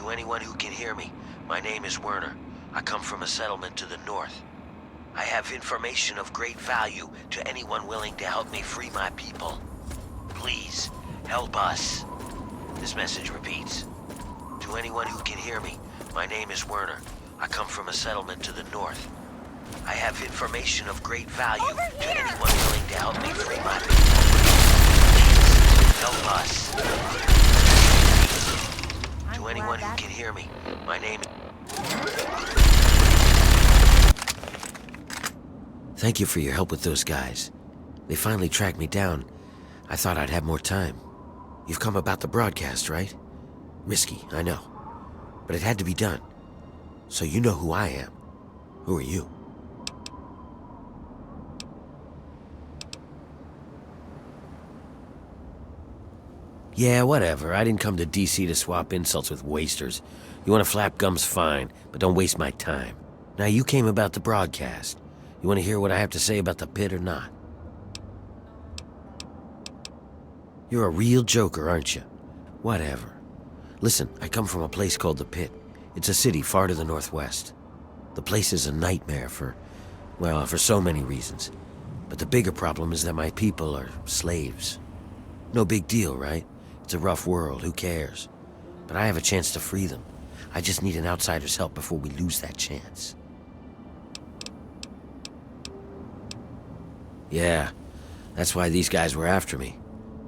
To anyone who can hear me, my name is Werner. I come from a settlement to the north. I have information of great value to anyone willing to help me free my people. Please, help us. This message repeats. To anyone who can hear me, my name is Werner. I come from a settlement to the north. I have information of great value to anyone willing to help me free my people. Please, help us. To anyone who can hear me, my name... Thank you for your help with those guys. They finally tracked me down. I thought I'd have more time. You've come about the broadcast, right? Risky, I know. But it had to be done. So you know who I am. Who are you? Yeah, whatever. I didn't come to DC to swap insults with wasters. You want to flap gums, fine, but don't waste my time. Now, you came about the broadcast. You want to hear what I have to say about the Pit or not? You're a real joker, aren't you? Whatever. Listen, I come from a place called the Pitt. It's a city far to the northwest. The place is a nightmare for so many reasons. But the bigger problem is that my people are slaves. No big deal, right? It's a rough world, who cares? But I have a chance to free them. I just need an outsider's help before we lose that chance. Yeah, that's why these guys were after me.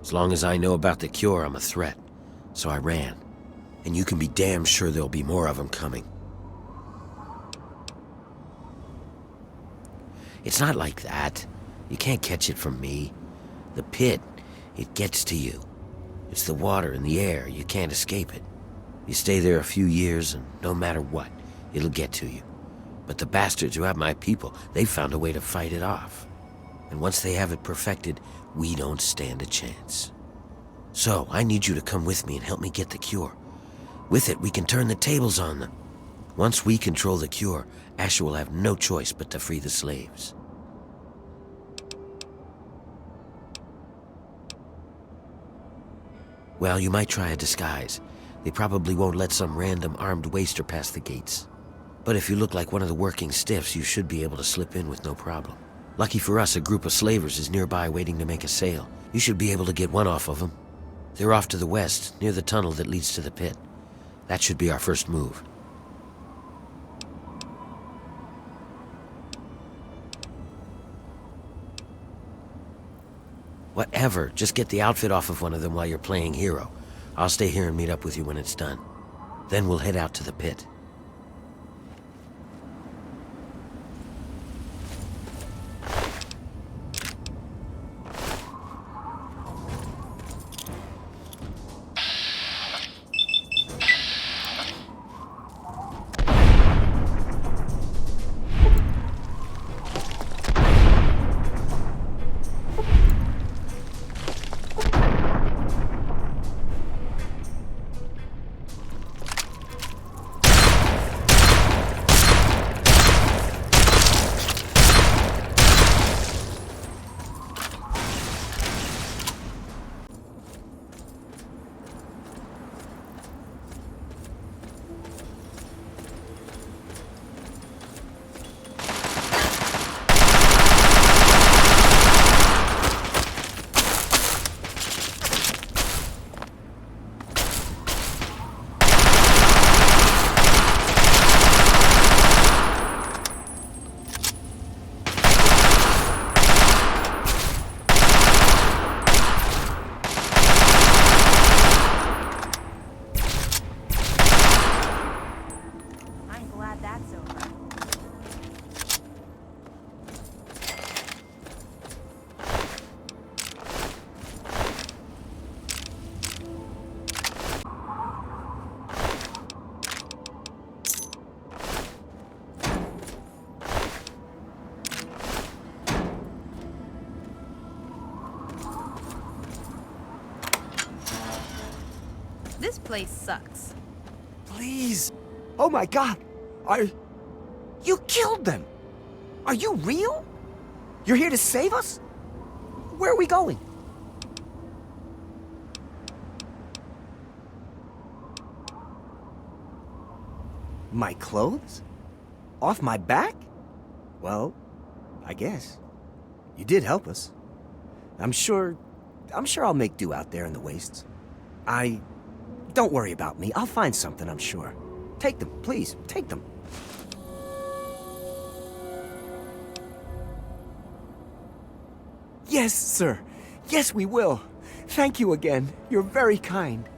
As long as I know about the cure, I'm a threat. So I ran. And you can be damn sure there'll be more of them coming. It's not like that. You can't catch it from me. The Pit, it gets to you. It's the water and the air. You can't escape it. You stay there a few years, and no matter what, it'll get to you. But the bastards who have my people, they've found a way to fight it off. And once they have it perfected, we don't stand a chance. So, I need you to come with me and help me get the cure. With it, we can turn the tables on them. Once we control the cure, Asher will have no choice but to free the slaves. Well, you might try a disguise. They probably won't let some random armed waster pass the gates. But if you look like one of the working stiffs, you should be able to slip in with no problem. Lucky for us, a group of slavers is nearby waiting to make a sale. You should be able to get one off of them. They're off to the west, near the tunnel that leads to the Pit. That should be our first move. Whatever, just get the outfit off of one of them while you're playing hero. I'll stay here and meet up with you when it's done. Then we'll head out to the Pit. This place sucks. Please. Oh my God. You killed them. Are you real? You're here to save us? Where are we going? My clothes? Off my back? Well, I guess. You did help us. I'm sure I'll make do out there in the wastes. Don't worry about me. I'll find something, I'm sure. Take them, please. Take them. Yes, sir. Yes, we will. Thank you again. You're very kind.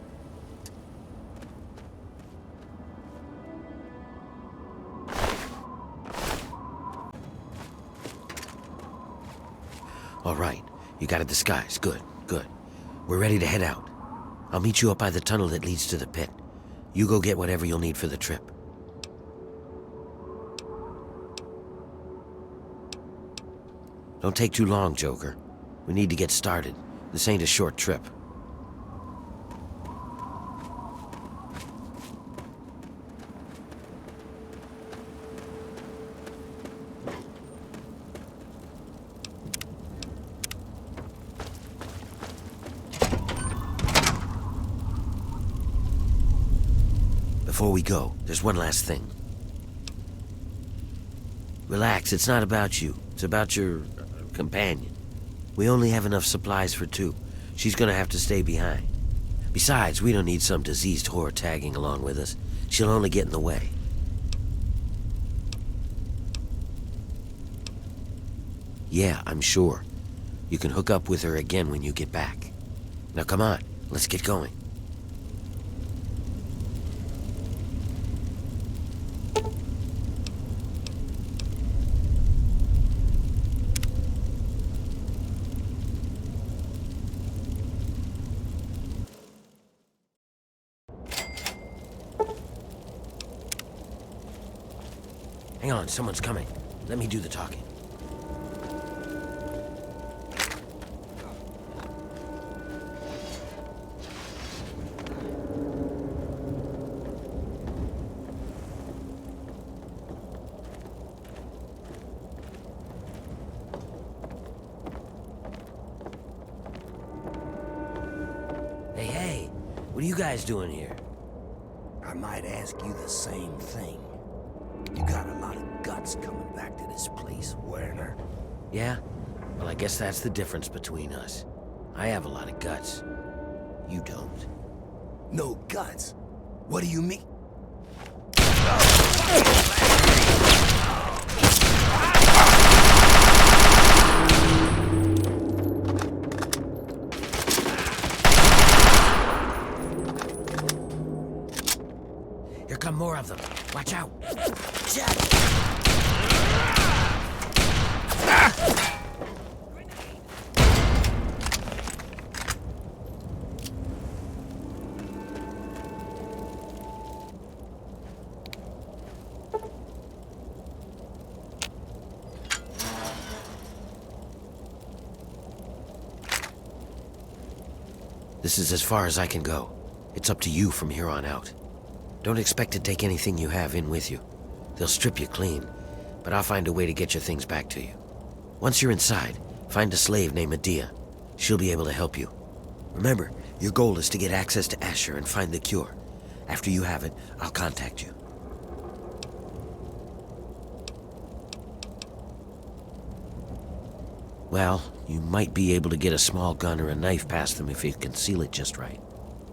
All right. You got a disguise. Good, good. We're ready to head out. I'll meet you up by the tunnel that leads to the pit. You go get whatever you'll need for the trip. Don't take too long, Joker. We need to get started. This ain't a short trip. Before we go, there's one last thing. Relax, it's not about you. It's about your companion. We only have enough supplies for 2. She's gonna have to stay behind. Besides, we don't need some diseased whore tagging along with us. She'll only get in the way. Yeah, I'm sure. You can hook up with her again when you get back. Now come on, let's get going. Hang on, someone's coming. Let me do the talking. Hey, what are you guys doing here? I might ask you the same thing. You got a lot of guts coming back to this place, Werner. Yeah? Well, I guess that's the difference between us. I have a lot of guts. You don't. No guts? What do you mean? Here come more of them. Watch out. This is as far as I can go. It's up to you from here on out. Don't expect to take anything you have in with you. They'll strip you clean, but I'll find a way to get your things back to you. Once you're inside, find a slave named Medea. She'll be able to help you. Remember, your goal is to get access to Asher and find the cure. After you have it, I'll contact you. Well, you might be able to get a small gun or a knife past them if you conceal it just right.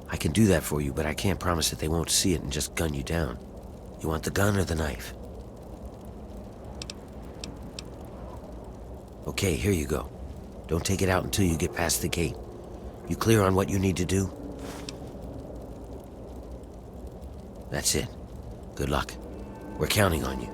I can do that for you, but I can't promise that they won't see it and just gun you down. You want the gun or the knife? Okay, here you go. Don't take it out until you get past the gate. You clear on what you need to do? That's it. Good luck. We're counting on you.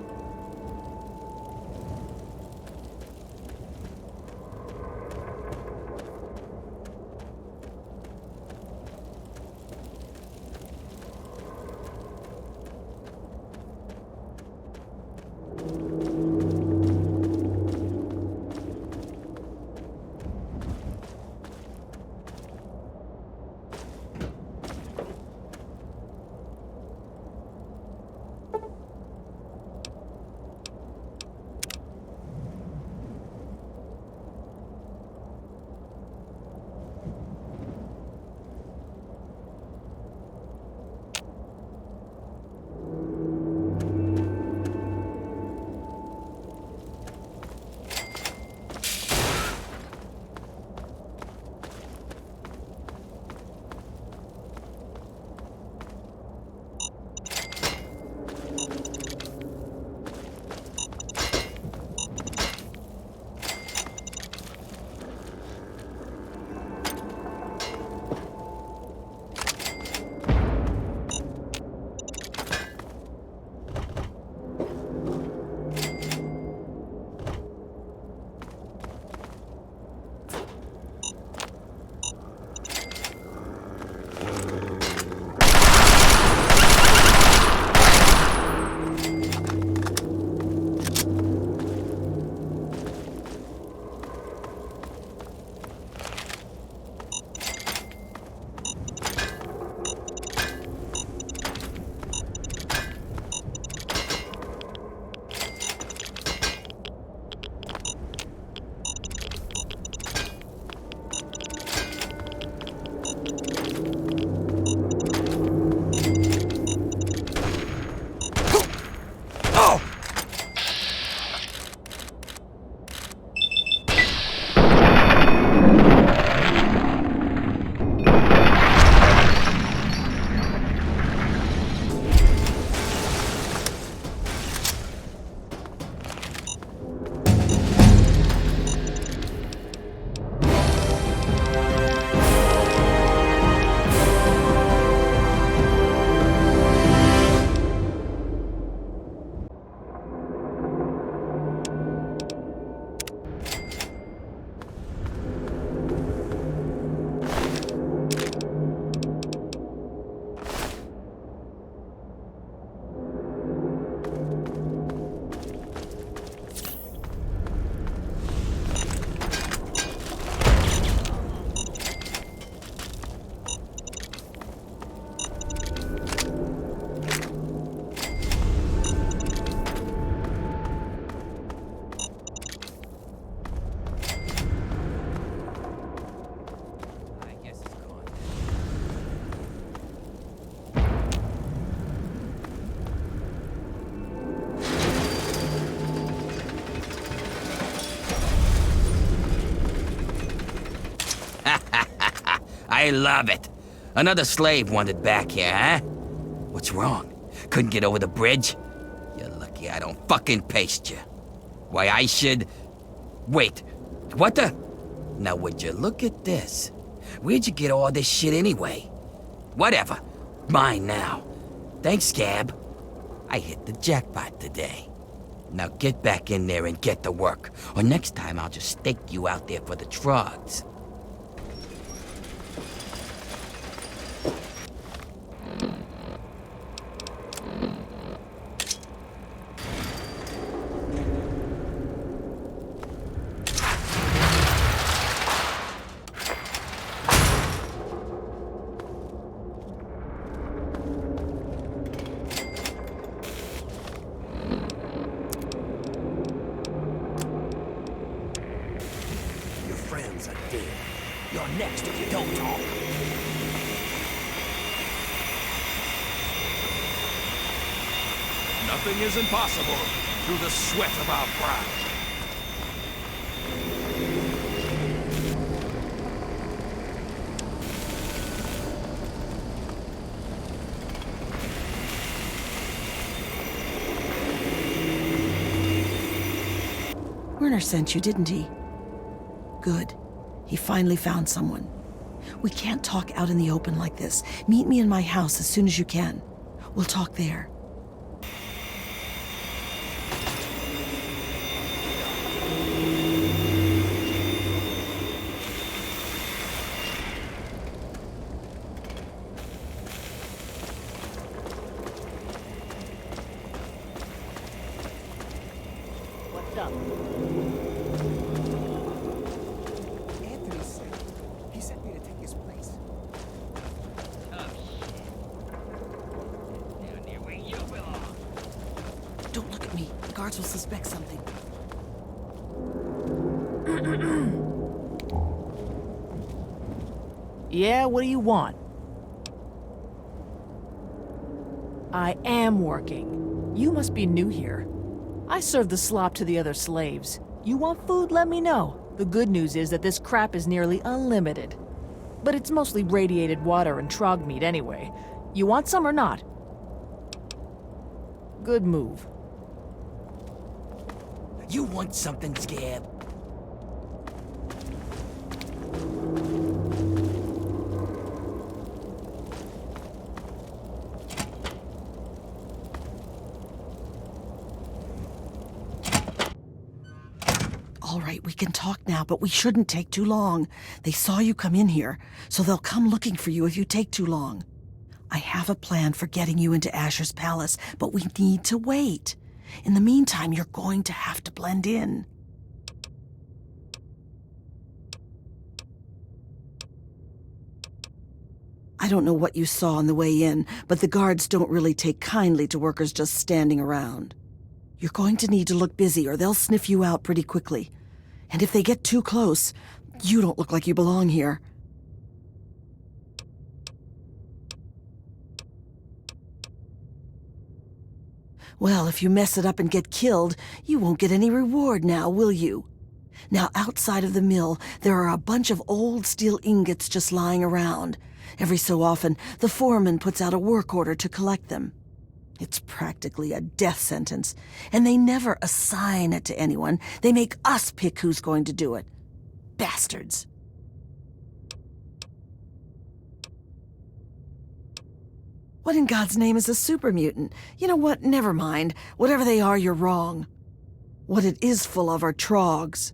I love it. Another slave wanted back here, huh? What's wrong? Couldn't get over the bridge? You're lucky I don't fucking paste you. Why, I should... Wait, what the... Now would you look at this? Where'd you get all this shit anyway? Whatever. Mine now. Thanks, Scab. I hit the jackpot today. Now get back in there and get to work, or next time I'll just stake you out there for the trogs. Friends are dead. You're next if you don't talk. Nothing is impossible through the sweat of our brow. Werner sent you, didn't he? Good. He finally found someone. We can't talk out in the open like this. Meet me in my house as soon as you can. We'll talk there. What's up? He sent me to take his place. Down near where you belong. Don't look at me. The guards will suspect something. Yeah, what do you want? I am working. You must be new here. I serve the slop to the other slaves. You want food? Let me know. The good news is that this crap is nearly unlimited. But it's mostly radiated water and trog meat anyway. You want some or not? Good move. You want something, Scab? All right, we can talk now, but we shouldn't take too long. They saw you come in here, so they'll come looking for you if you take too long. I have a plan for getting you into Asher's palace, but we need to wait. In the meantime, you're going to have to blend in. I don't know what you saw on the way in, but the guards don't really take kindly to workers just standing around. You're going to need to look busy or they'll sniff you out pretty quickly. And if they get too close, you don't look like you belong here. Well, if you mess it up and get killed, you won't get any reward now, will you? Now, outside of the mill, there are a bunch of old steel ingots just lying around. Every so often, the foreman puts out a work order to collect them. It's practically a death sentence, and they never assign it to anyone. They make us pick who's going to do it. Bastards. What in God's name is a super mutant? You know what? Never mind. Whatever they are, you're wrong. What it is full of are trogs.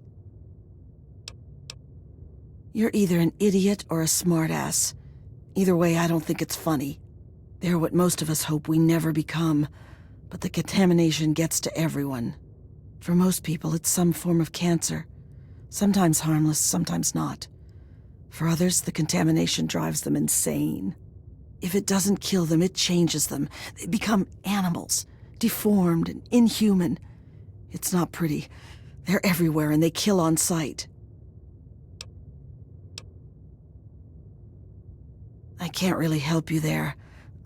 You're either an idiot or a smartass. Either way, I don't think it's funny. They're what most of us hope we never become, but the contamination gets to everyone. For most people, it's some form of cancer. Sometimes harmless, sometimes not. For others, the contamination drives them insane. If it doesn't kill them, it changes them. They become animals, deformed and inhuman. It's not pretty. They're everywhere and they kill on sight. I can't really help you there.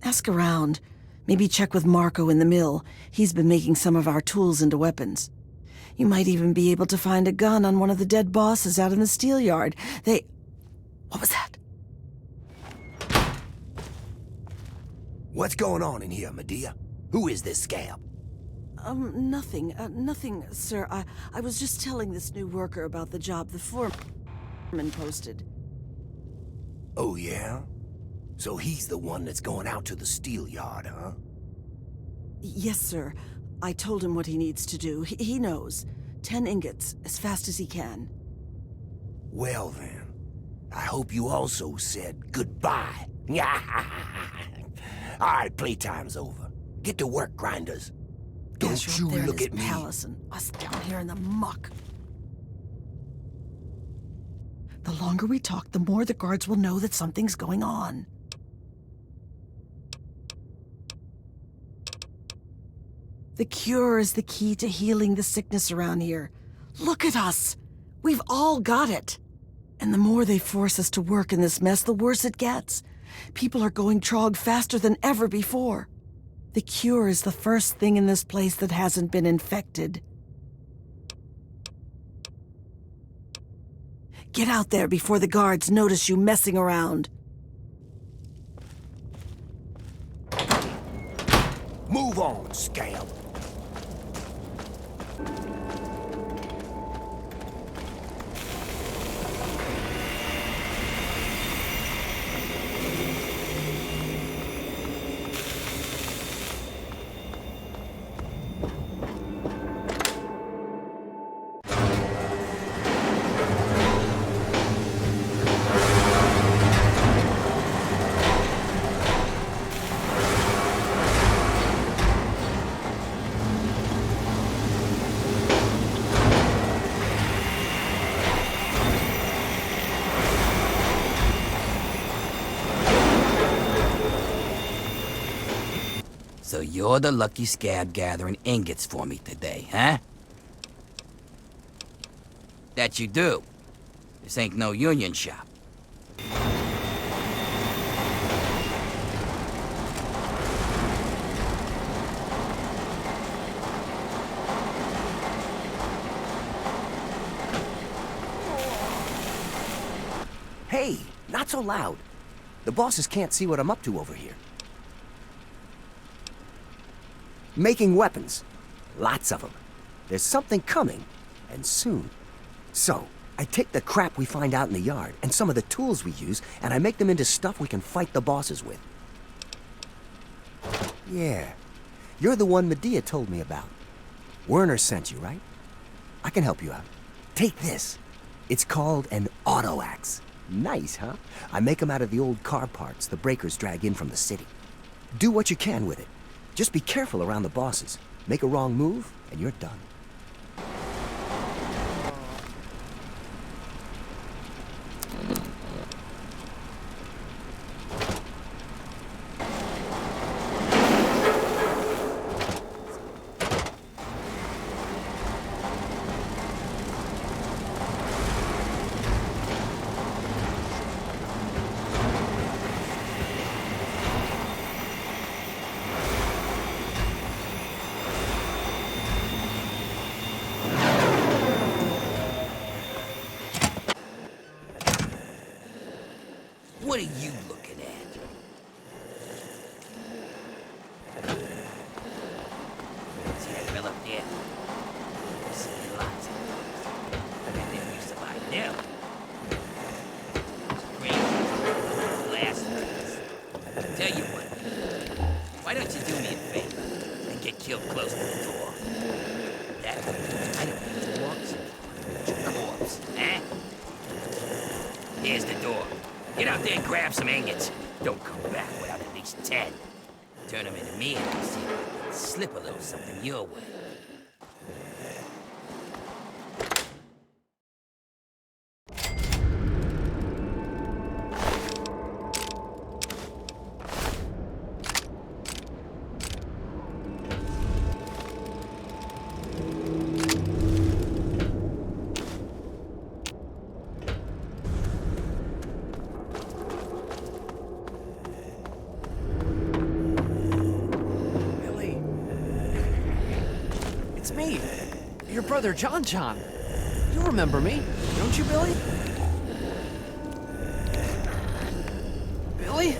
Ask around. Maybe check with Marco in the mill. He's been making some of our tools into weapons. You might even be able to find a gun on one of the dead bosses out in the steel yard. What was that? What's going on in here, Medea? Who is this scab? Nothing, sir. I was just telling this new worker about the job the foreman posted. Oh, yeah? So he's the one that's going out to the steel yard, huh? Yes, sir. I told him what he needs to do. He knows. 10 ingots, as fast as he can. Well then, I hope you also said goodbye. All right, playtime's over. Get to work, grinders. Guess Don't you're up you there in look his at me. palace and us down here in the muck. The longer we talk, the more the guards will know that something's going on. The cure is the key to healing the sickness around here. Look at us! We've all got it! And the more they force us to work in this mess, the worse it gets. People are going trog faster than ever before. The cure is the first thing in this place that hasn't been infected. Get out there before the guards notice you messing around. Move on, scab. So you're the lucky scab gathering ingots for me today, huh? That you do. This ain't no union shop. Hey, not so loud. The bosses can't see what I'm up to over here. Making weapons. Lots of them. There's something coming, and soon. So, I take the crap we find out in the yard, and some of the tools we use, and I make them into stuff we can fight the bosses with. Yeah, you're the one Medea told me about. Werner sent you, right? I can help you out. Take this. It's called an auto axe. Nice, huh? I make them out of the old car parts the breakers drag in from the city. Do what you can with it. Just be careful around the bosses. Make a wrong move, and you're done. What are you looking at? See that fella up there? See lots of them. I never used to like them. Crazy. Blasphemous. Tell you what. Why don't you do me a favor and get killed close to the door? That way, I don't have to walk to your corpse, eh? Here's the door. Get out there and grab some ingots. Don't come back without at least 10. Turn them into me and I'll see if I can slip a little something your way. Me, your brother John. You remember me, don't you, Billy? Billy?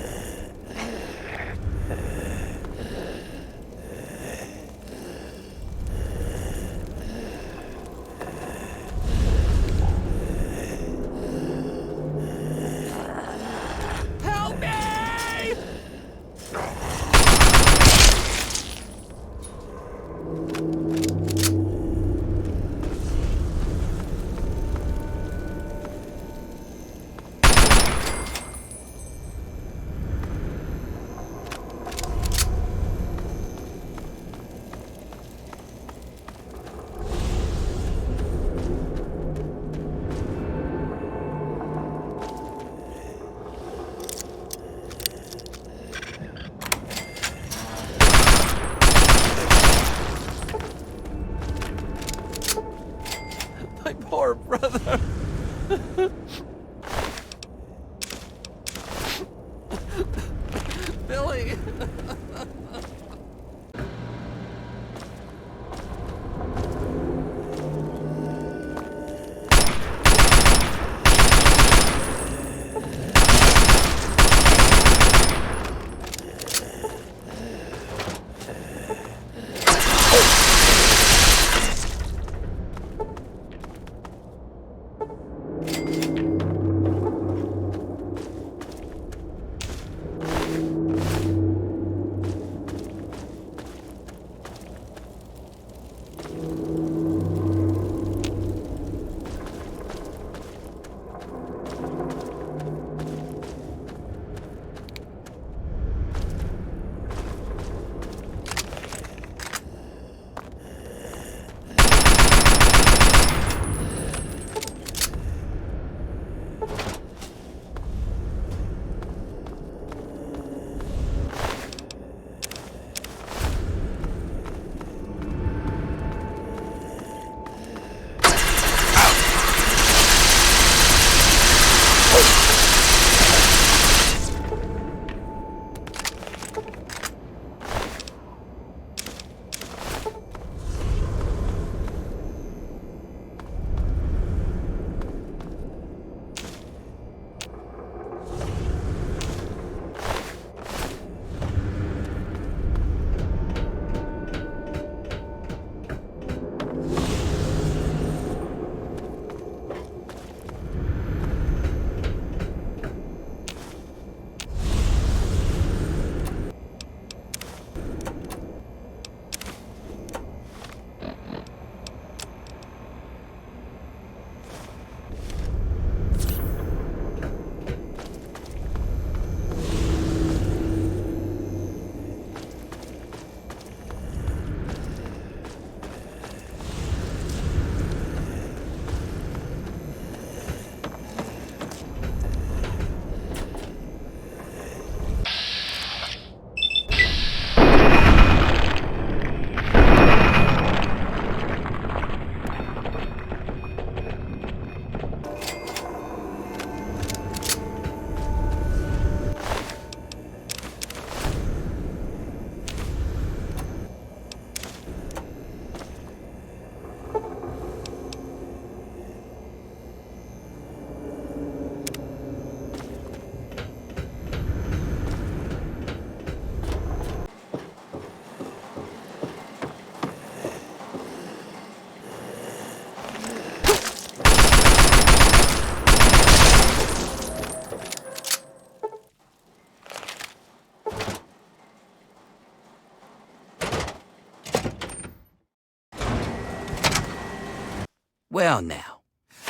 Well now,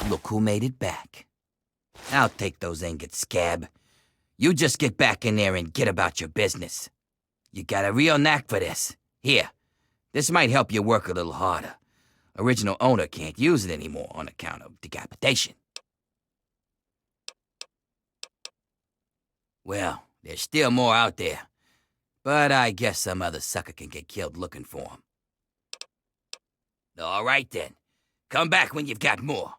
look who made it back. I'll take those ingots, Scab. You just get back in there and get about your business. You got a real knack for this. Here, this might help you work a little harder. Original owner can't use it anymore on account of decapitation. Well, there's still more out there. But I guess some other sucker can get killed looking for them. All right then. Come back when you've got more.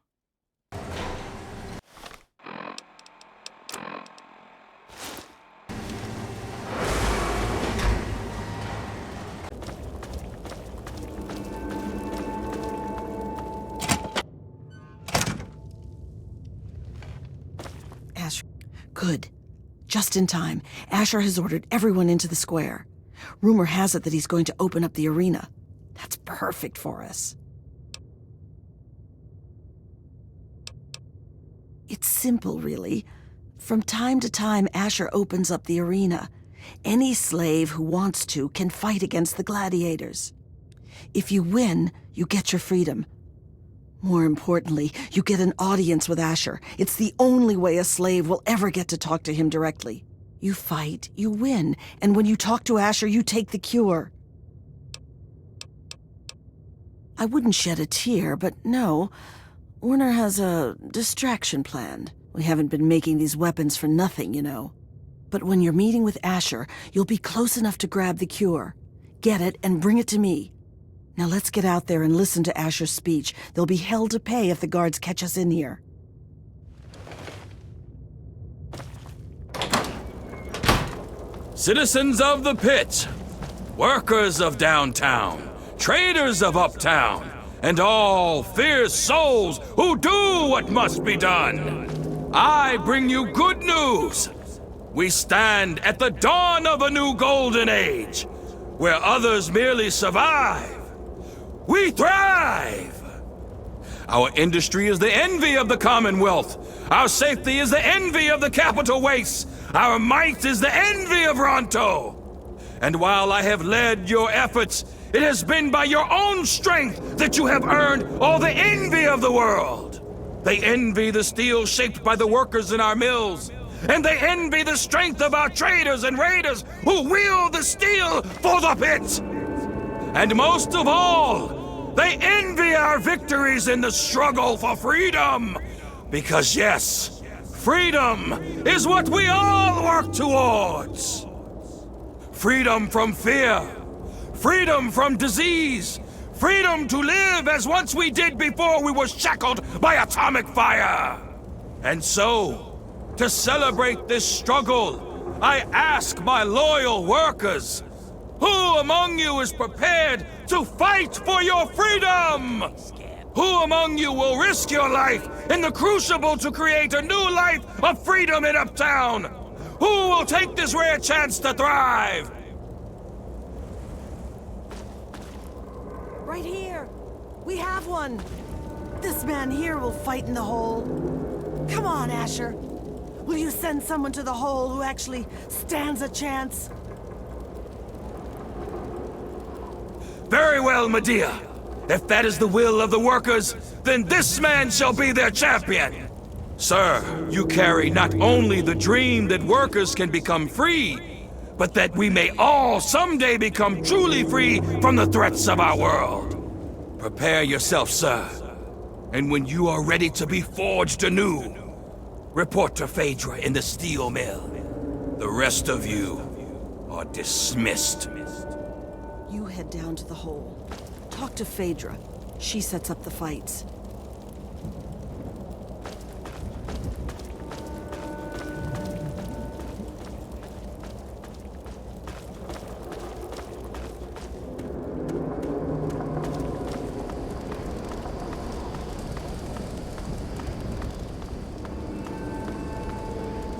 Asher. Good. Just in time. Asher has ordered everyone into the square. Rumor has it that he's going to open up the arena. That's perfect for us. It's simple, really. From time to time, Asher opens up the arena. Any slave who wants to can fight against the gladiators. If you win, you get your freedom. More importantly, you get an audience with Asher. It's the only way a slave will ever get to talk to him directly. You fight, you win, and when you talk to Asher, you take the cure. I wouldn't shed a tear, but no. Werner has a distraction planned. We haven't been making these weapons for nothing, you know. But when you're meeting with Asher, you'll be close enough to grab the cure. Get it and bring it to me. Now let's get out there and listen to Asher's speech. There'll be hell to pay if the guards catch us in here. Citizens of the Pitt, workers of downtown, traders of uptown, and all fierce souls who do what must be done, I bring you good news. We stand at the dawn of a new golden age, where others merely survive. We thrive! Our industry is the envy of the Commonwealth. Our safety is the envy of the capital wastes. Our might is the envy of Ronto. And while I have led your efforts, it has been by your own strength that you have earned all the envy of the world. They envy the steel shaped by the workers in our mills. And they envy the strength of our traders and raiders who wield the steel for the Pit. And most of all, they envy our victories in the struggle for freedom. Because yes, freedom is what we all work towards. Freedom from fear. Freedom from disease. Freedom to live as once we did before we were shackled by atomic fire. And so, to celebrate this struggle, I ask my loyal workers, who among you is prepared to fight for your freedom? Who among you will risk your life in the crucible to create a new life of freedom in Uptown? Who will take this rare chance to thrive? Right here. We have one. This man here will fight in the hole. Come on, Asher. Will you send someone to the hole who actually stands a chance? Very well, Medea. If that is the will of the workers, then this man shall be their champion. Sir, you carry not only the dream that workers can become free, but that we may all someday become truly free from the threats of our world. Prepare yourself, sir. And when you are ready to be forged anew, report to Phaedra in the steel mill. The rest of you are dismissed. You head down to the hole. Talk to Phaedra. She sets up the fights.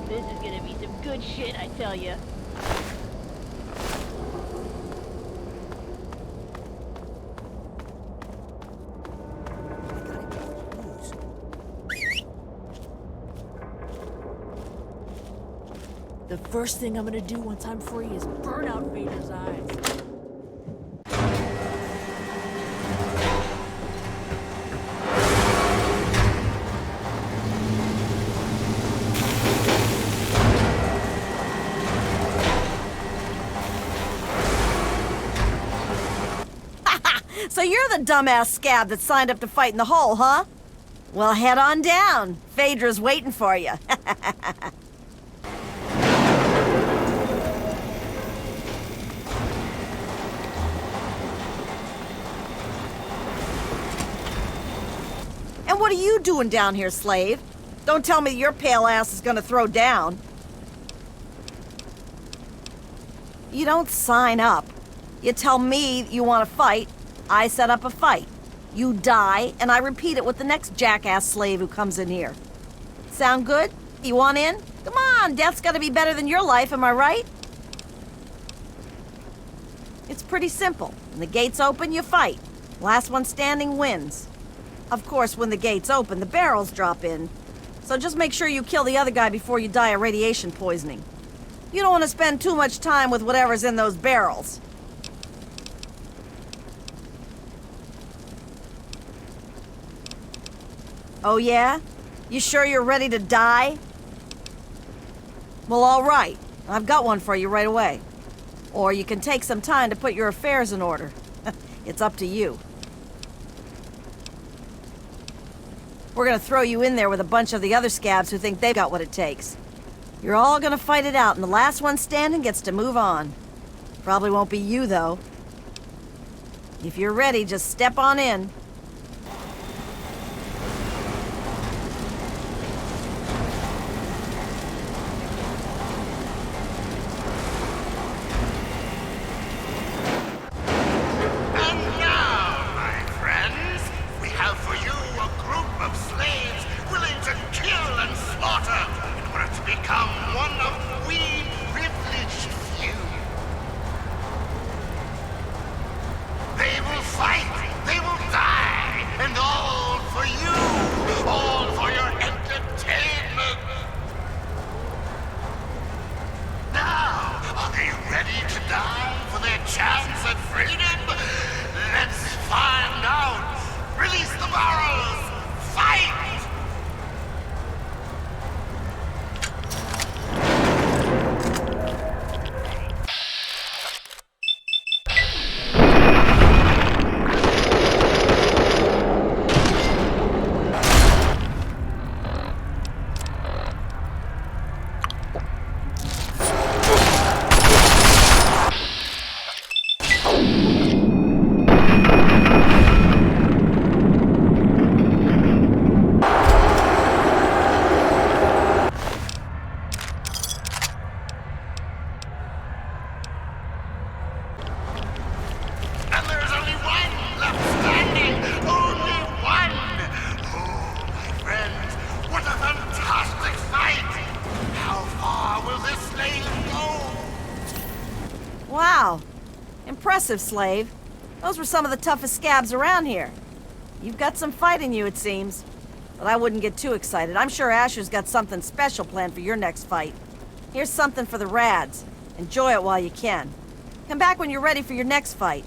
This is gonna be some good shit, I tell ya. The first thing I'm gonna do once I'm free is burn out Vader's eyes. So you're the dumbass scab that signed up to fight in the hole, huh? Well, head on down. Phaedra's waiting for you. And what are you doing down here, slave? Don't tell me your pale ass is gonna throw down. You don't sign up. You tell me you want to fight, I set up a fight. You die, and I repeat it with the next jackass slave who comes in here. Sound good? You want in? Come on, death's gotta be better than your life, am I right? It's pretty simple. When the gates open, you fight. Last one standing wins. Of course, when the gates open, the barrels drop in. So just make sure you kill the other guy before you die of radiation poisoning. You don't want to spend too much time with whatever's in those barrels. Oh yeah? You sure you're ready to die? Well, all right. I've got one for you right away. Or you can take some time to put your affairs in order. It's up to you. We're gonna throw you in there with a bunch of the other scabs who think they've got what it takes. You're all gonna fight it out, and the last one standing gets to move on. Probably won't be you, though. If you're ready, just step on in. Wow. Impressive, slave. Those were some of the toughest scabs around here. You've got some fight in you, it seems. But I wouldn't get too excited. I'm sure Asher's got something special planned for your next fight. Here's something for the Rads. Enjoy it while you can. Come back when you're ready for your next fight.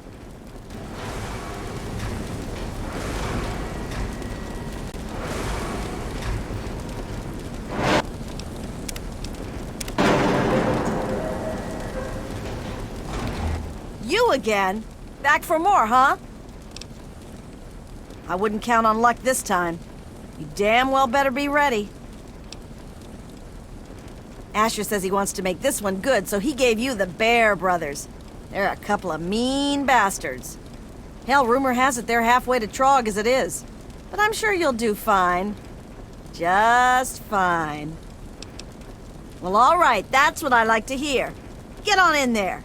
You again? Back for more, huh? I wouldn't count on luck this time. You damn well better be ready. Asher says he wants to make this one good, so he gave you the Bear Brothers. They're a couple of mean bastards. Hell, rumor has it they're halfway to Trog as it is. But I'm sure you'll do fine. Just fine. Well, all right, that's what I like to hear. Get on in there.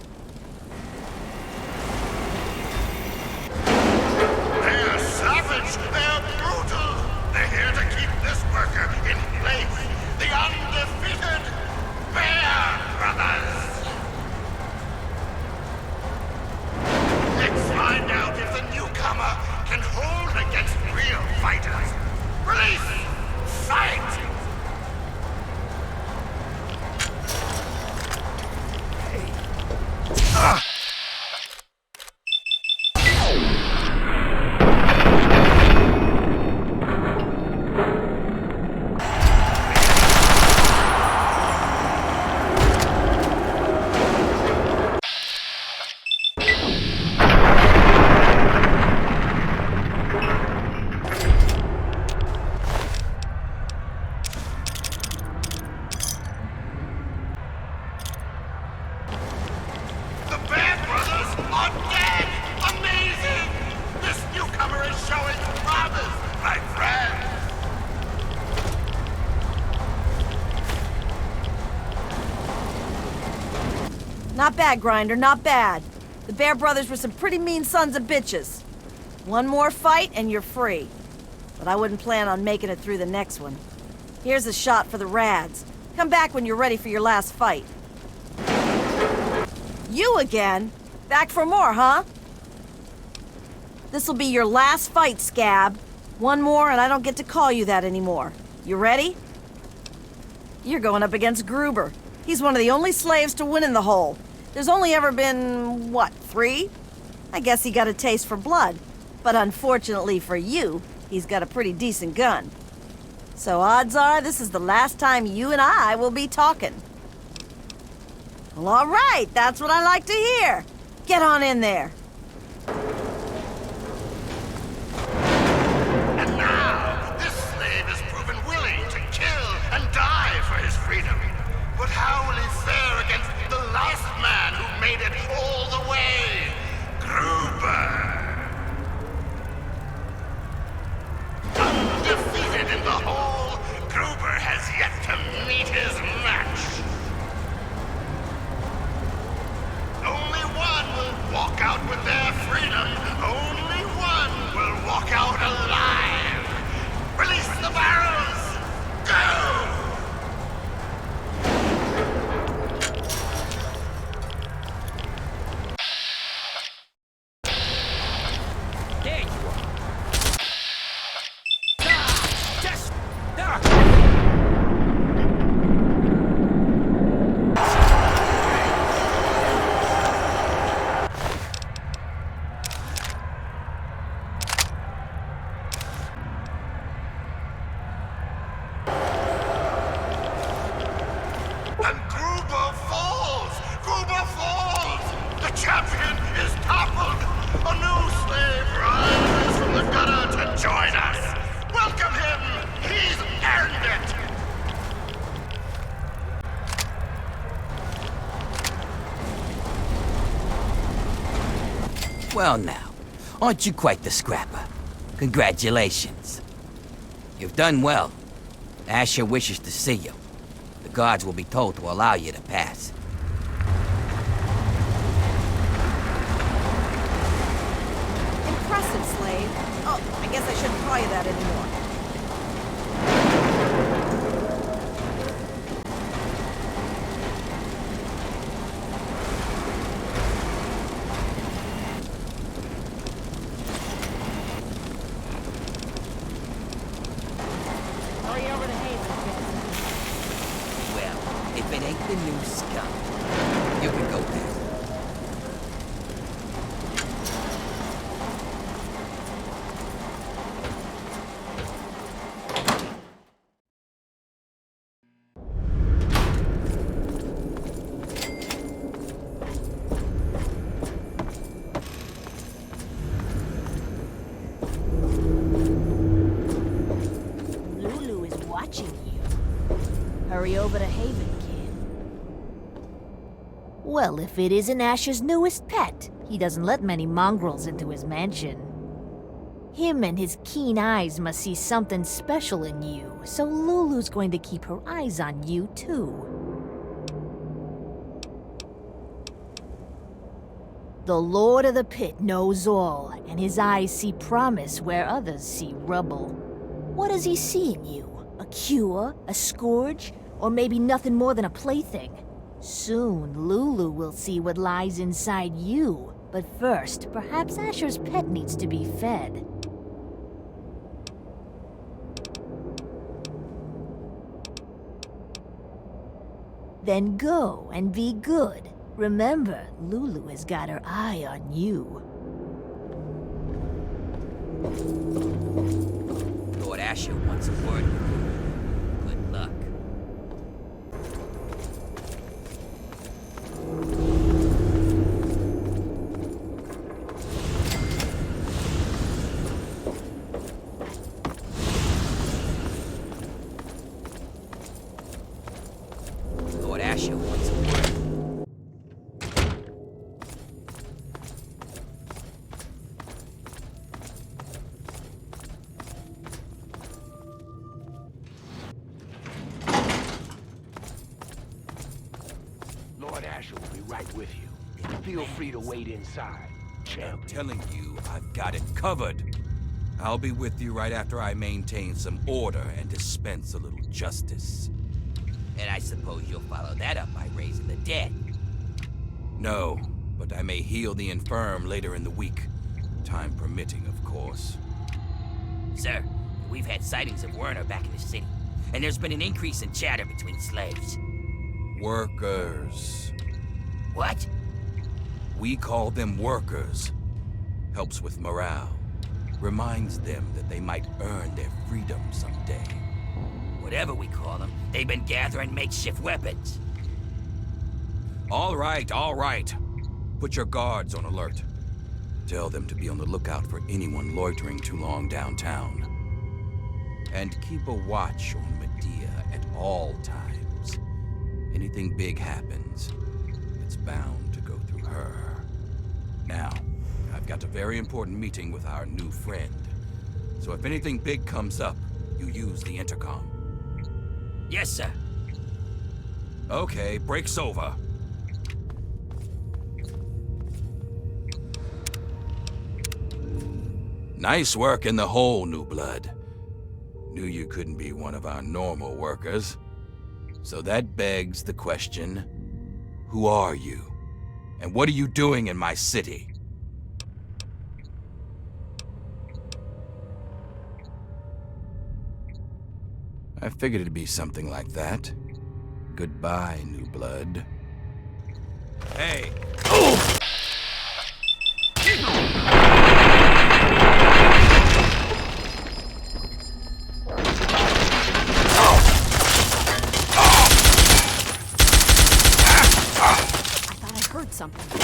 They're savage, they're brutal. They're here to keep this worker in place. The undefeated Bear Brothers. Let's find out if the newcomer can hold against real fighters. Release! Fight! Not bad, Grinder, not bad. The Bear Brothers were some pretty mean sons of bitches. One more fight and you're free. But I wouldn't plan on making it through the next one. Here's a shot for the Rads. Come back when you're ready for your last fight. You again? Back for more, huh? This'll be your last fight, Scab. One more and I don't get to call you that anymore. You ready? You're going up against Gruber. He's one of the only slaves to win in the hole. There's only ever been, what, 3? I guess he got a taste for blood. But unfortunately for you, he's got a pretty decent gun. So odds are this is the last time you and I will be talking. Well, all right, that's what I like to hear. Get on in there. And now, this slave is proven willing to kill and die for his freedom. But how will he fare against the last man who made it all the way? Gruber! Undefeated in the hole, Gruber has yet to meet his match. Only one will walk out with their freedom. Only one will walk out alive. Release the barrels! Go! There you are. Just... And Gruber falls! Gruber falls! The champion is toppled! A new slave rises from the gutter to join us! Welcome him! He's earned it! Well now, aren't you quite the scrapper? Congratulations. You've done well. Asher wishes to see you. The guards will be told to allow you to pass. Impressive, slave. Oh, I guess I shouldn't call you that anymore. Hurry over to Haven, kid. Well, if it ain't the new scum, you can go past. Lulu is watching you. Hurry over to Haven, kid. Well, if it isn't Asher's newest pet, he doesn't let many mongrels into his mansion. Him and his keen eyes must see something special in you, so Lulu's going to keep her eyes on you, too. The Lord of the Pit knows all, and his eyes see promise where others see rubble. What does he see in you? A cure? A scourge? Or maybe nothing more than a plaything? Soon, Lulu will see what lies inside you. But first, perhaps Asher's pet needs to be fed. Then go and be good. Remember, Lulu has got her eye on you. Lord Asher wants a word with you. Good luck. Lord Asher wants a word. Lord Asher will be right with you. Feel free to wait inside, I'm champ. telling you, I've got it covered. I'll be with you right after I maintain some order and dispense a little justice. And I suppose you'll follow that up by raising the dead. No, but I may heal the infirm later in the week. Time permitting, of course. Sir, we've had sightings of Werner back in the city, and there's been an increase in chatter between slaves. Workers. What? We call them workers. Helps with morale. Reminds them that they might earn their freedom someday. Whatever we call them, they've been gathering makeshift weapons. All right, all right. Put your guards on alert. Tell them to be on the lookout for anyone loitering too long downtown. And keep a watch on Medea at all times. Anything big happens, it's bound to go through her. Now, I've got a very important meeting with our new friend. So if anything big comes up, you use the intercom. Yes, sir. Okay, break's over. Nice work in the hole, New Blood. Knew you couldn't be one of our normal workers. So that begs the question, who are you? And what are you doing in my city? I figured it'd be something like that. Goodbye, New Blood. Hey! Something.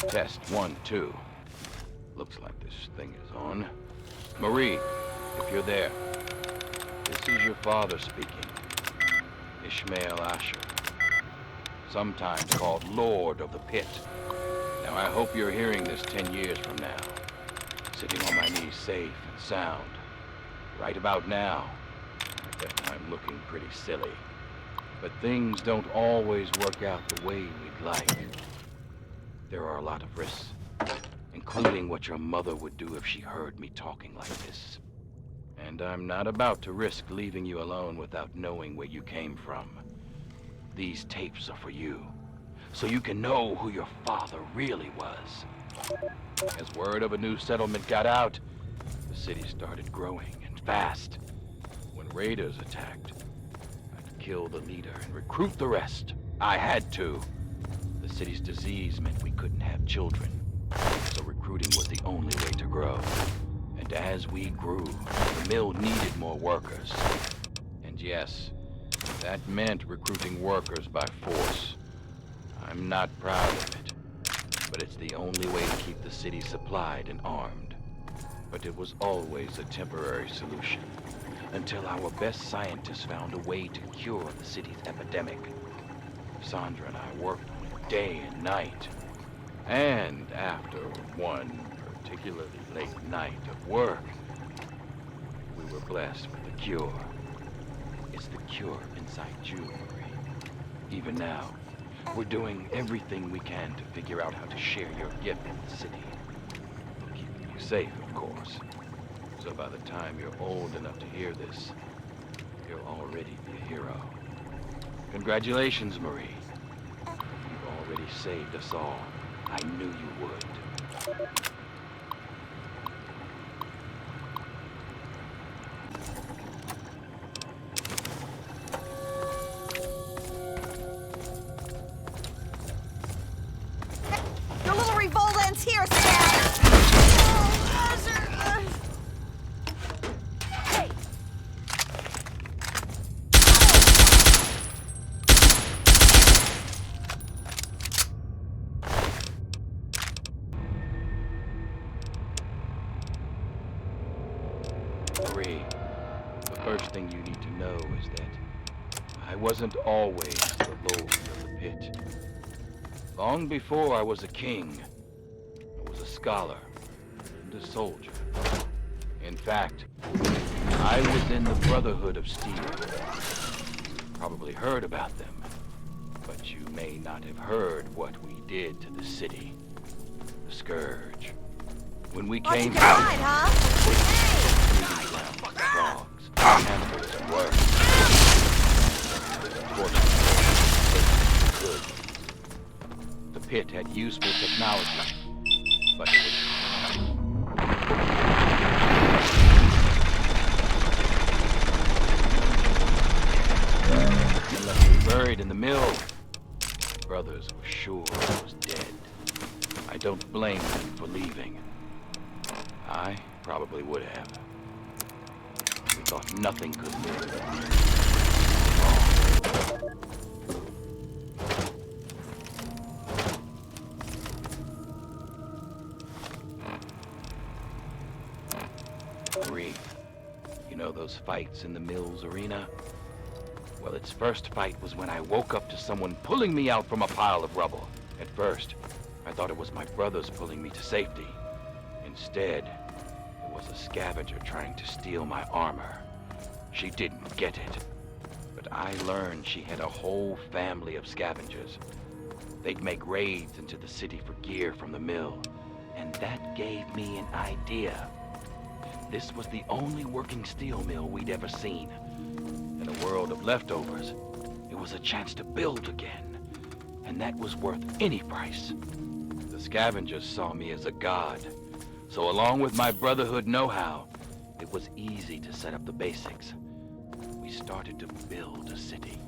Test 1, 2. Looks like this thing is on. Marie, if you're there, this is your father speaking. Ishmael Asher. Sometimes called Lord of the Pit. Now I hope you're hearing this 10 years from now. Sitting on my knees safe and sound. Right about now, I bet I'm looking pretty silly. But things don't always work out the way we'd like. There are a lot of risks, including what your mother would do if she heard me talking like this. And I'm not about to risk leaving you alone without knowing where you came from. These tapes are for you, so you can know who your father really was. As word of a new settlement got out, the city started growing, and fast. When raiders attacked, I'd kill the leader and recruit the rest. I had to. The city's disease meant we couldn't have children, so recruiting was the only way to grow. And as we grew, the mill needed more workers. And yes, that meant recruiting workers by force. I'm not proud of it, but it's the only way to keep the city supplied and armed. But it was always a temporary solution, until our best scientists found a way to cure the city's epidemic. Sandra and I worked on it day and night. And after one particularly late night of work, we were blessed with the cure. It's the cure inside you, Marie. Even now, we're doing everything we can to figure out how to share your gift with the city. Keeping you safe, of course. So by the time you're old enough to hear this, you'll already be a hero. Congratulations, Marie. You've already saved us all. I knew you would. Marie, the first thing you need to know is that I wasn't always the Lord of the Pit. Long before I was a king, I was a scholar and a soldier. In fact, I was in the Brotherhood of Steel. You've probably heard about them, but you may not have heard what we did to the city. The Scourge. When we came out, huh? frogs, cannibals, and worms. Unfortunately, good. The Pit had useful technology, but it was and left me buried in the mill. My brothers were sure I was dead. I don't blame them for leaving. I probably would have. We thought nothing could live. Marie, you know those fights in the Mills arena? Well, its first fight was when I woke up to someone pulling me out from a pile of rubble. At first, I thought it was my brothers pulling me to safety. Instead, it was a scavenger trying to steal my armor. She didn't get it, but I learned she had a whole family of scavengers. They'd make raids into the city for gear from the mill, and that gave me an idea. This was the only working steel mill we'd ever seen. In a world of leftovers, it was a chance to build again, and that was worth any price. The scavengers saw me as a god, so along with my Brotherhood know-how, it was easy to set up the basics. We started to build a city.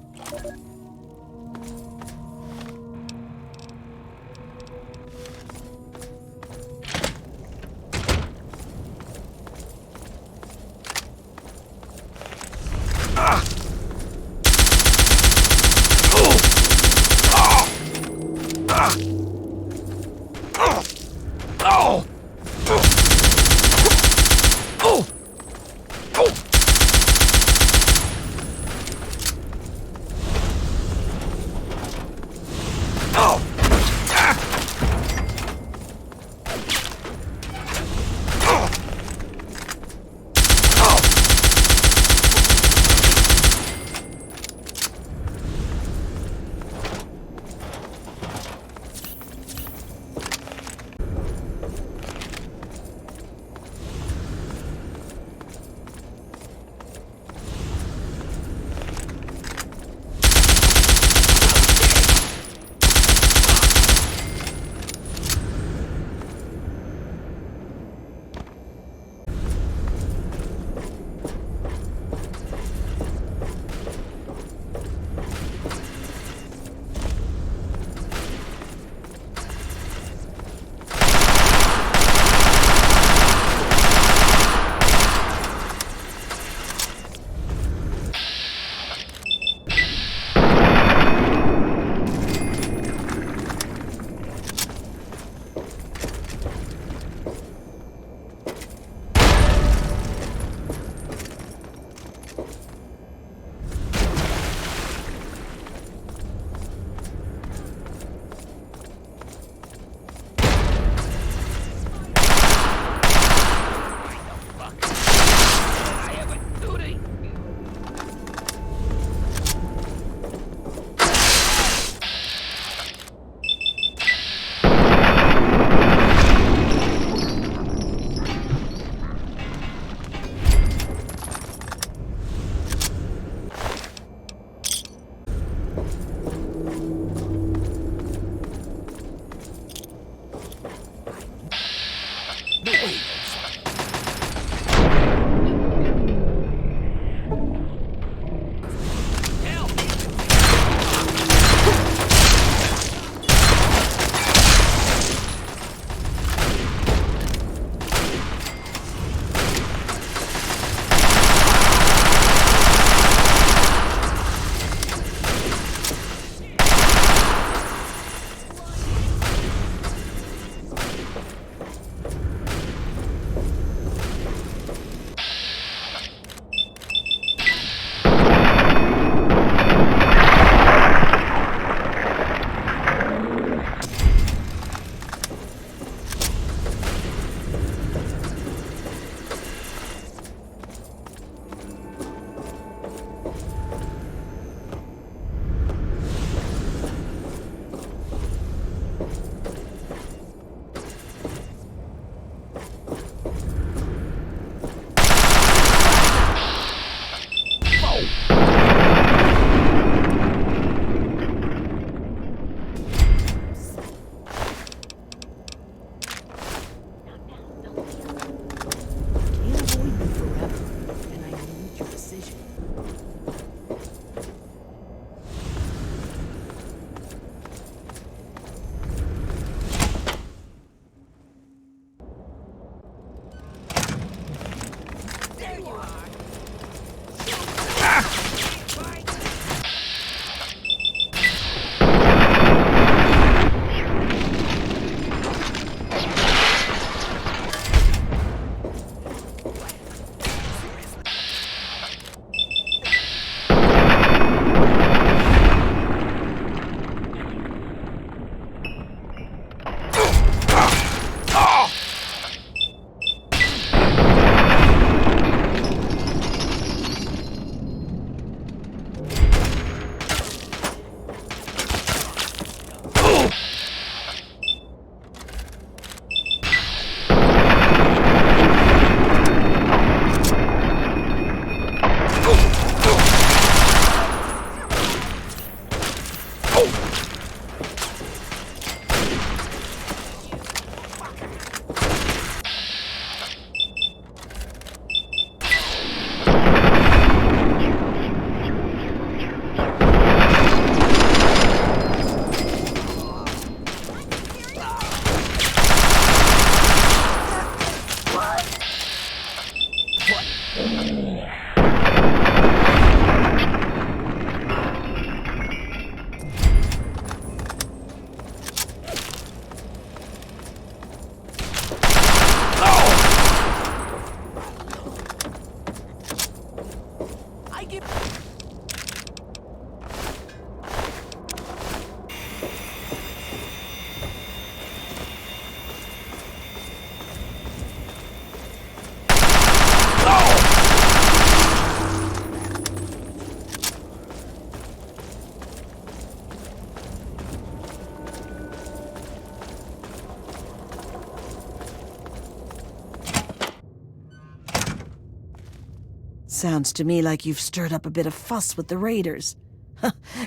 Sounds to me like you've stirred up a bit of fuss with the raiders.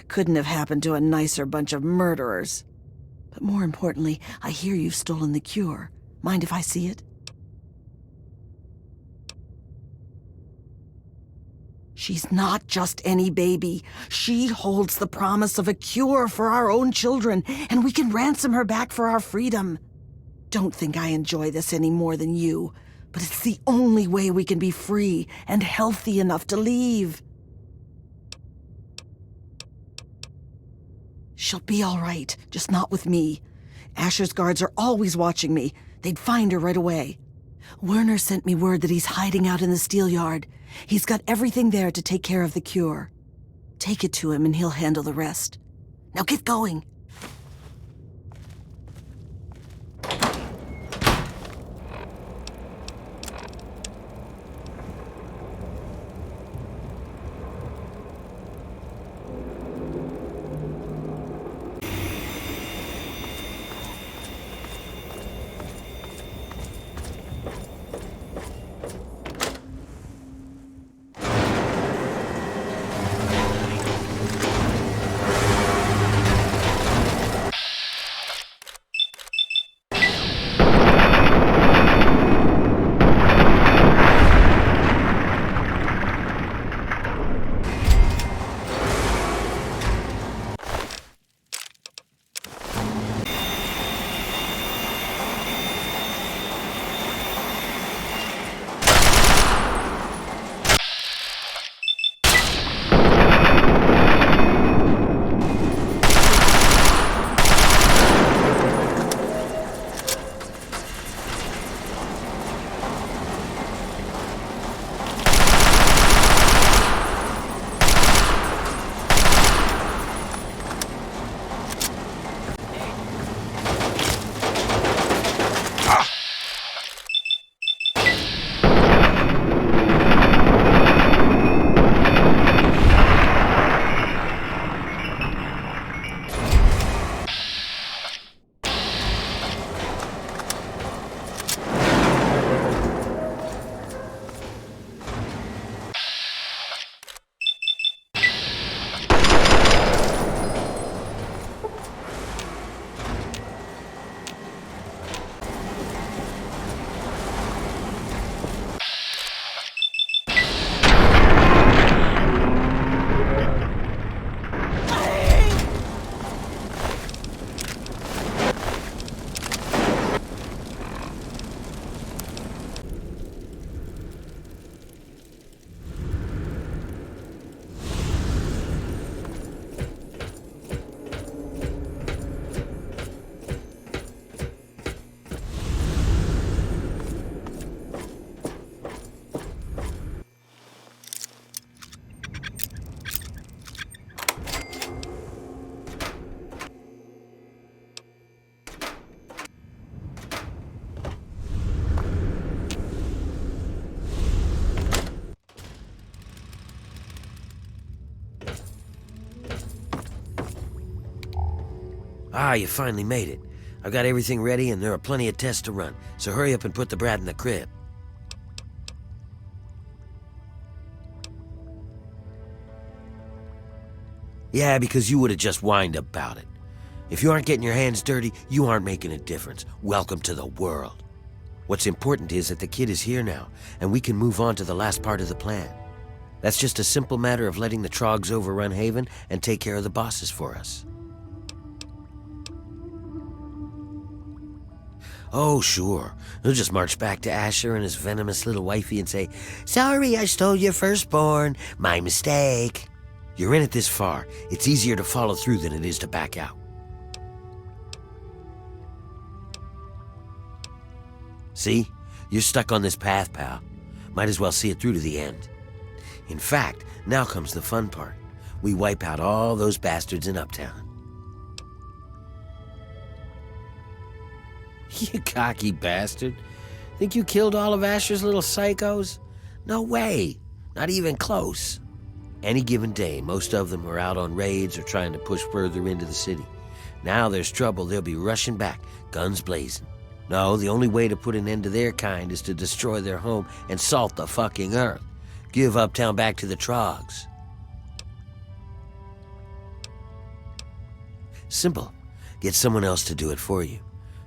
Couldn't have happened to a nicer bunch of murderers. But more importantly, I hear you've stolen the cure. Mind if I see it? She's not just any baby. She holds the promise of a cure for our own children, and we can ransom her back for our freedom. Don't think I enjoy this any more than you, but it's the only way we can be free and healthy enough to leave. She'll be all right, just not with me. Asher's guards are always watching me. They'd find her right away. Werner sent me word that he's hiding out in the steel yard. He's got everything there to take care of the cure. Take it to him and he'll handle the rest. Now get going. Ah, you finally made it. I've got everything ready and there are plenty of tests to run, so hurry up and put the brat in the crib. Yeah, because you would have just whined about it. If you aren't getting your hands dirty, you aren't making a difference. Welcome to the world. What's important is that the kid is here now, and we can move on to the last part of the plan. That's just a simple matter of letting the Trogs overrun Haven and take care of the bosses for us. Oh, sure. He'll just march back to Asher and his venomous little wifey and say, "Sorry, I stole your firstborn. My mistake." You're in it this far. It's easier to follow through than it is to back out. See? You're stuck on this path, pal. Might as well see it through to the end. In fact, now comes the fun part. We wipe out all those bastards in Uptown. You cocky bastard. Think you killed all of Asher's little psychos? No way. Not even close. Any given day, most of them are out on raids or trying to push further into the city. Now there's trouble, they'll be rushing back, guns blazing. No, the only way to put an end to their kind is to destroy their home and salt the fucking earth. Give Uptown back to the Trogs. Simple. Get someone else to do it for you.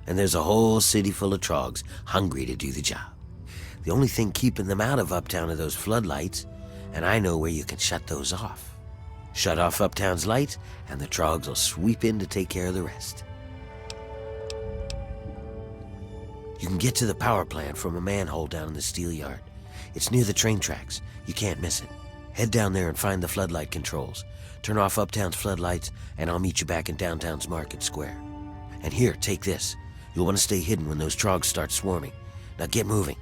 And there's a whole city full of Trogs hungry to do the job. The only thing keeping them out of Uptown are those floodlights, and I know where you can shut those off. Shut off Uptown's lights, and the Trogs will sweep in to take care of the rest. You can get to the power plant from a manhole down in the steel yard. It's near the train tracks. You can't miss it. Head down there and find the floodlight controls. Turn off Uptown's floodlights, and I'll meet you back in downtown's Market Square. And here, take this. You'll want to stay hidden when those Trogs start swarming. Now get moving.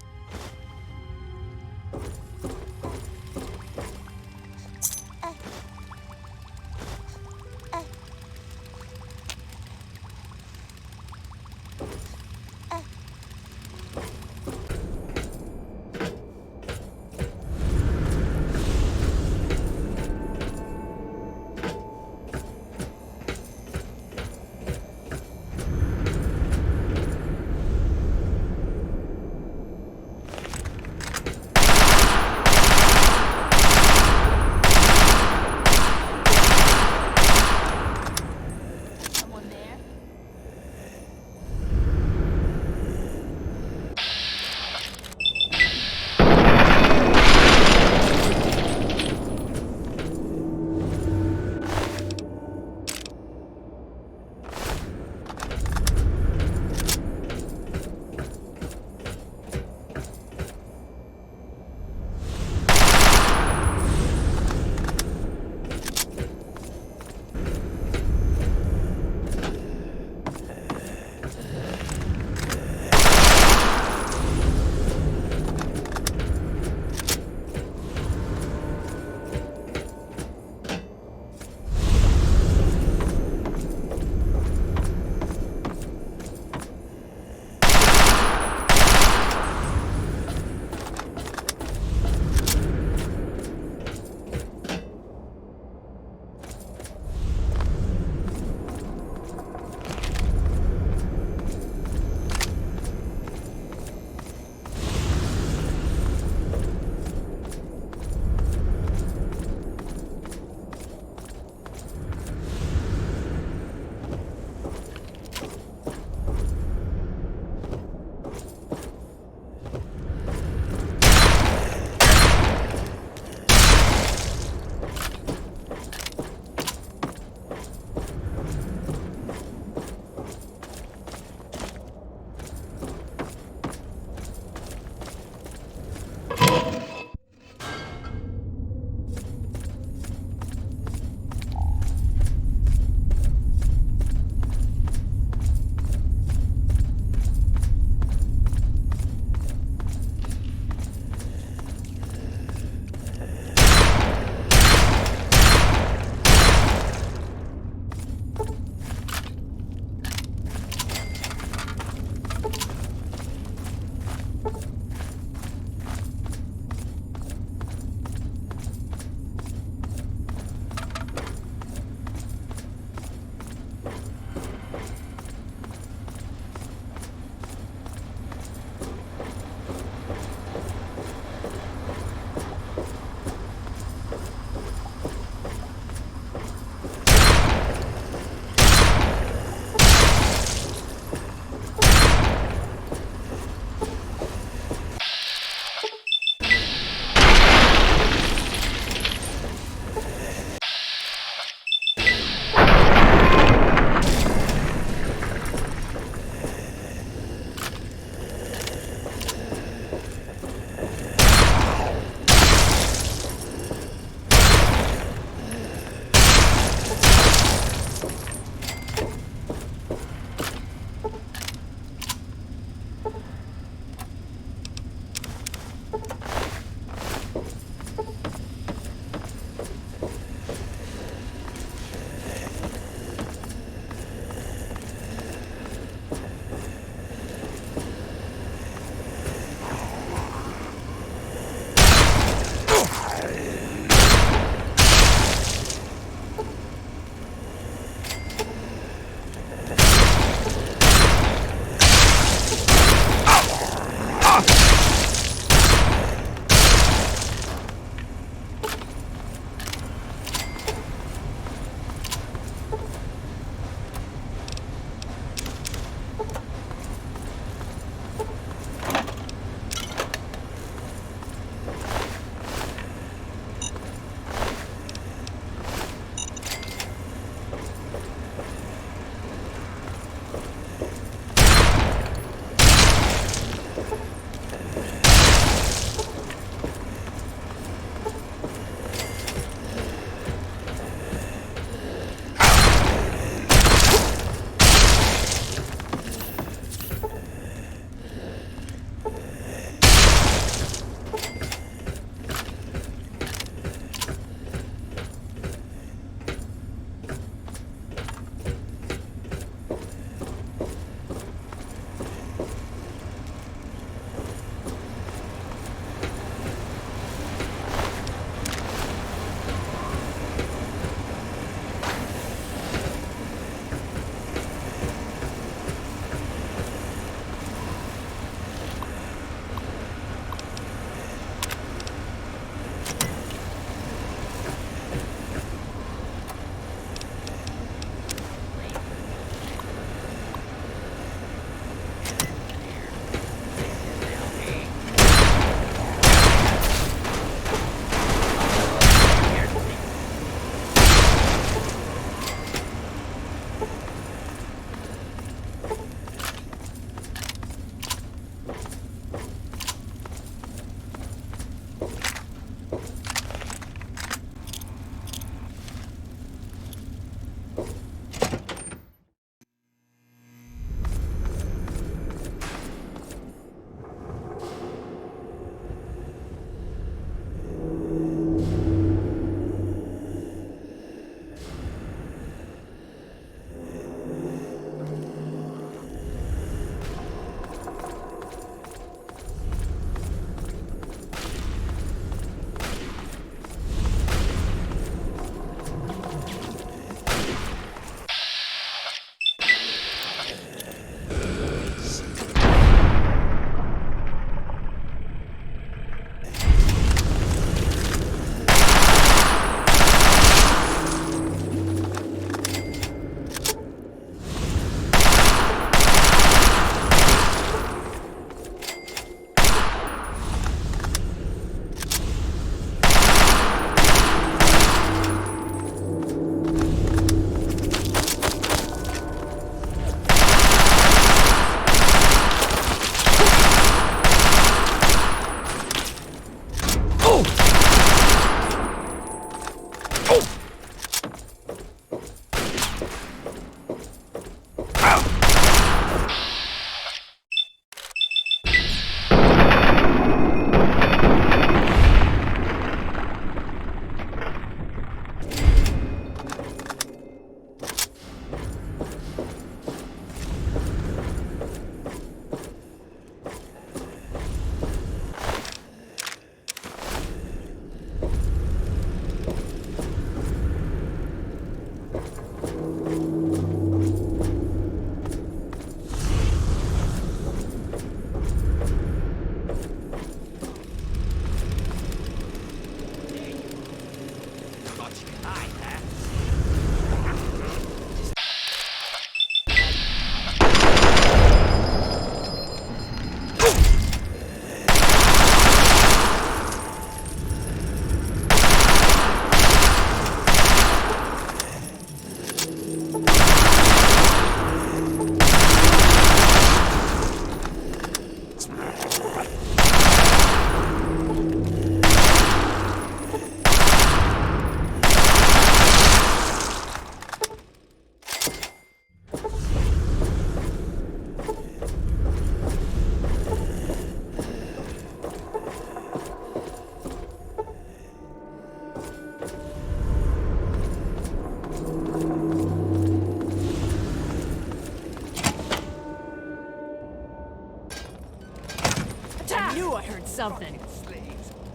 I knew I heard something.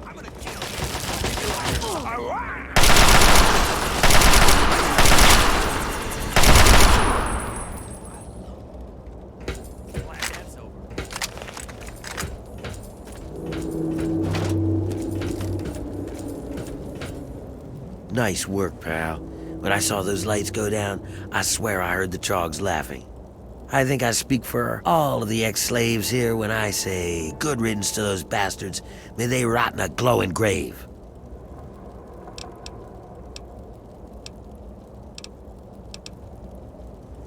I'm gonna kill you. Nice work, pal. When I saw those lights go down, I swear I heard the Trogs laughing. I think I speak for all of the ex-slaves here when I say, good riddance to those bastards. May they rot in a glowing grave.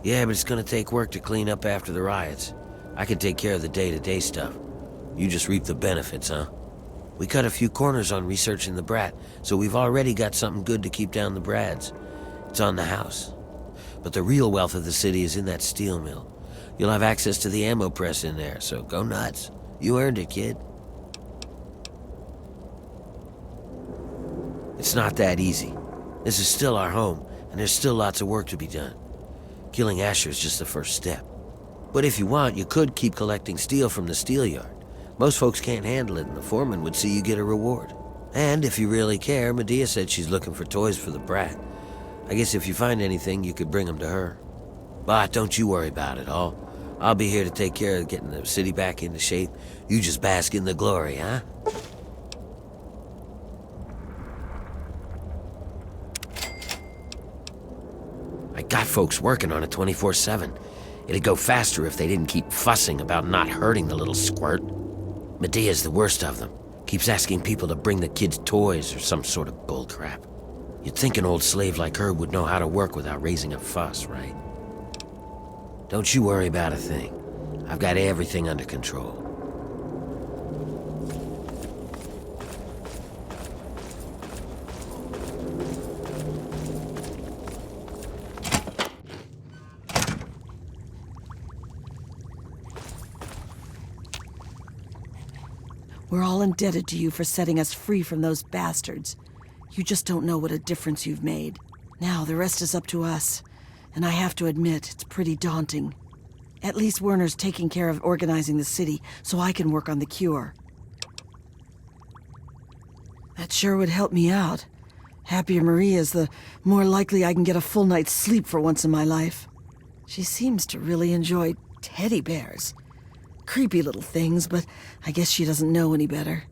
Yeah, but it's gonna take work to clean up after the riots. I can take care of the day-to-day stuff. You just reap the benefits, huh? We cut a few corners on researching the brat, so we've already got something good to keep down the Brads. It's on the house. But the real wealth of the city is in that steel mill. You'll have access to the ammo press in there, so go nuts. You earned it, kid. It's not that easy. This is still our home, and there's still lots of work to be done. Killing Asher is just the first step. But if you want, you could keep collecting steel from the steel yard. Most folks can't handle it, and the foreman would see you get a reward. And if you really care, Medea said she's looking for toys for the brat. I guess if you find anything, you could bring them to her. But don't you worry about it all. I'll be here to take care of getting the city back into shape. You just bask in the glory, huh? I got folks working on it 24/7. It'd go faster if they didn't keep fussing about not hurting the little squirt. Medea's the worst of them. Keeps asking people to bring the kids toys or some sort of bullcrap. You'd think an old slave like her would know how to work without raising a fuss, right? Don't you worry about a thing. I've got everything under control. We're all indebted to you for setting us free from those bastards. You just don't know what a difference you've made. Now the rest is up to us, and I have to admit, it's pretty daunting. At least Werner's taking care of organizing the city, so I can work on the cure. That sure would help me out. Happier Marie is, the more likely I can get a full night's sleep for once in my life. She seems to really enjoy teddy bears. Creepy little things, but I guess she doesn't know any better.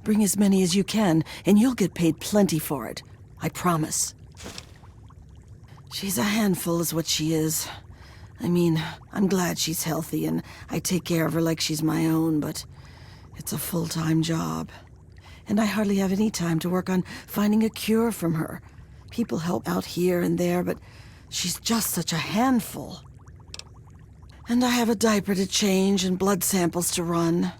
Bring as many as you can, and you'll get paid plenty for it. I promise. She's a handful is what she is. I mean, I'm glad she's healthy, and I take care of her like she's my own, but it's a full-time job. And I hardly have any time to work on finding a cure from her. People help out here and there, but she's just such a handful. And I have a diaper to change and blood samples to run.